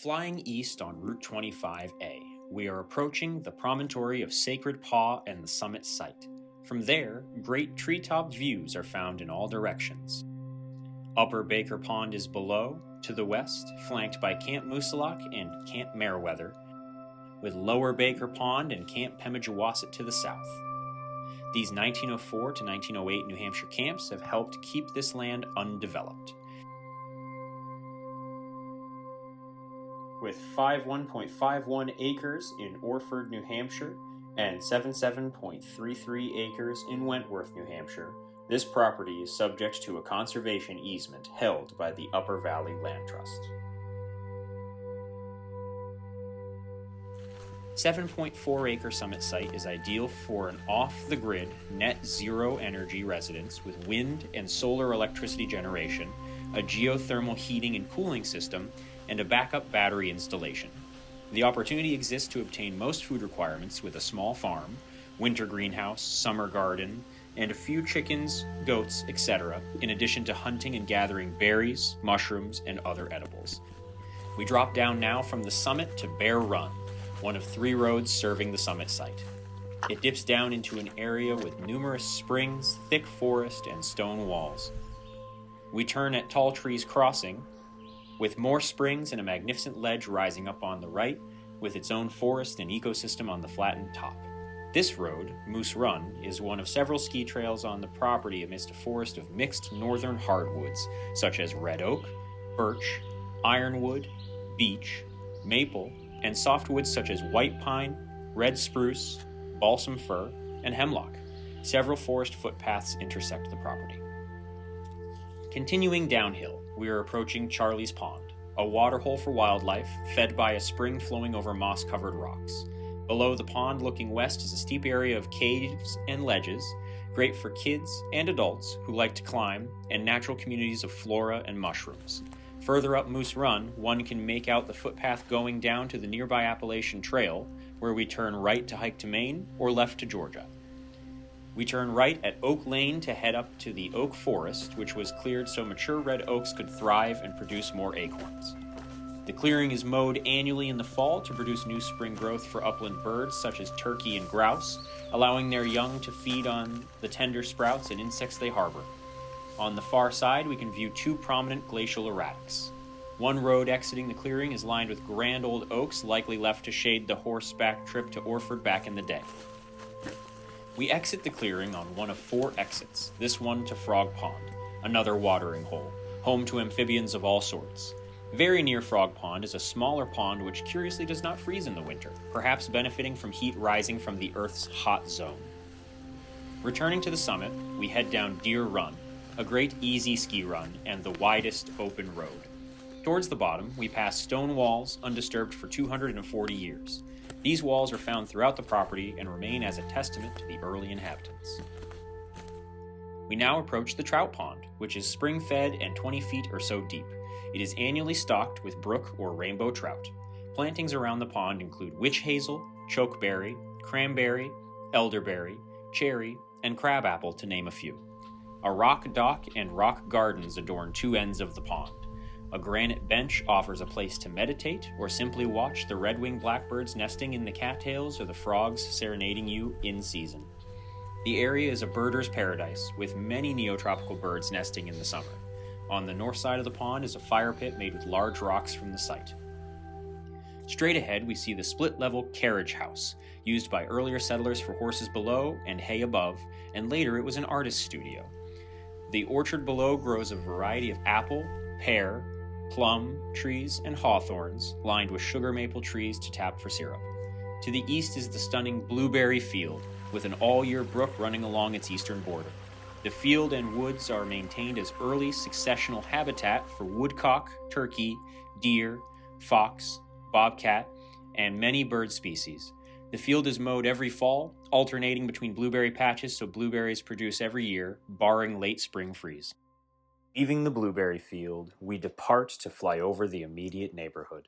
Flying east on Route 25A, we are approaching the promontory of Sacred Paw and the summit site. From there, great treetop views are found in all directions. Upper Baker Pond is below, to the west, flanked by Camp Moosilauke and Camp Meriwether, with Lower Baker Pond and Camp Pemigewasset to the south. These 1904 to 1908 New Hampshire camps have helped keep this land undeveloped. With 1.51 acres in Orford, New Hampshire, and 7.33 acres in Wentworth, New Hampshire, this property is subject to a conservation easement held by the Upper Valley Land Trust. 7.4-acre summit site is ideal for an off-the-grid, net-zero energy residence with wind and solar electricity generation, a geothermal heating and cooling system, and a backup battery installation. The opportunity exists to obtain most food requirements with a small farm, winter greenhouse, summer garden, and a few chickens, goats, etc., in addition to hunting and gathering berries, mushrooms, and other edibles. We drop down now from the summit to Bear Run, one of 3 roads serving the summit site. It dips down into an area with numerous springs, thick forest, and stone walls. We turn at Tall Trees Crossing, with more springs and a magnificent ledge rising up on the right, with its own forest and ecosystem on the flattened top. This road, Moose Run, is one of several ski trails on the property amidst a forest of mixed northern hardwoods, such as red oak, birch, ironwood, beech, maple, and softwoods such as white pine, red spruce, balsam fir, and hemlock. Several forest footpaths intersect the property. Continuing downhill, we are approaching Charlie's Pond, a waterhole for wildlife fed by a spring flowing over moss-covered rocks. Below the pond, looking west, is a steep area of caves and ledges, great for kids and adults who like to climb, and natural communities of flora and mushrooms. Further up Moose Run, one can make out the footpath going down to the nearby Appalachian Trail, where we turn right to hike to Maine or left to Georgia. We turn right at Oak Lane to head up to the oak forest, which was cleared so mature red oaks could thrive and produce more acorns. The clearing is mowed annually in the fall to produce new spring growth for upland birds such as turkey and grouse, allowing their young to feed on the tender sprouts and insects they harbor. On the far side, we can view 2 prominent glacial erratics. One road exiting the clearing is lined with grand old oaks likely left to shade the horseback trip to Orford back in the day. We exit the clearing on one of 4 exits, this one to Frog Pond, another watering hole, home to amphibians of all sorts. Very near Frog Pond is a smaller pond which curiously does not freeze in the winter, perhaps benefiting from heat rising from the Earth's hot zone. Returning to the summit, we head down Deer Run, a great easy ski run and the widest open road. Towards the bottom, we pass stone walls undisturbed for 240 years. These walls are found throughout the property and remain as a testament to the early inhabitants. We now approach the trout pond, which is spring-fed and 20 feet or so deep. It is annually stocked with brook or rainbow trout. Plantings around the pond include witch hazel, chokeberry, cranberry, elderberry, cherry, and crabapple, to name a few. A rock dock and rock gardens adorn 2 ends of the pond. A granite bench offers a place to meditate or simply watch the red-winged blackbirds nesting in the cattails or the frogs serenading you in season. The area is a birder's paradise, with many neotropical birds nesting in the summer. On the north side of the pond is a fire pit made with large rocks from the site. Straight ahead, we see the split-level carriage house, used by earlier settlers for horses below and hay above, and later it was an artist's studio. The orchard below grows a variety of apple, pear, plum trees, and hawthorns, lined with sugar maple trees to tap for syrup. To the east is the stunning blueberry field, with an all-year brook running along its eastern border. The field and woods are maintained as early successional habitat for woodcock, turkey, deer, fox, bobcat, and many bird species. The field is mowed every fall, alternating between blueberry patches so blueberries produce every year, barring late spring freeze. Leaving the blueberry field, we depart to fly over the immediate neighborhood.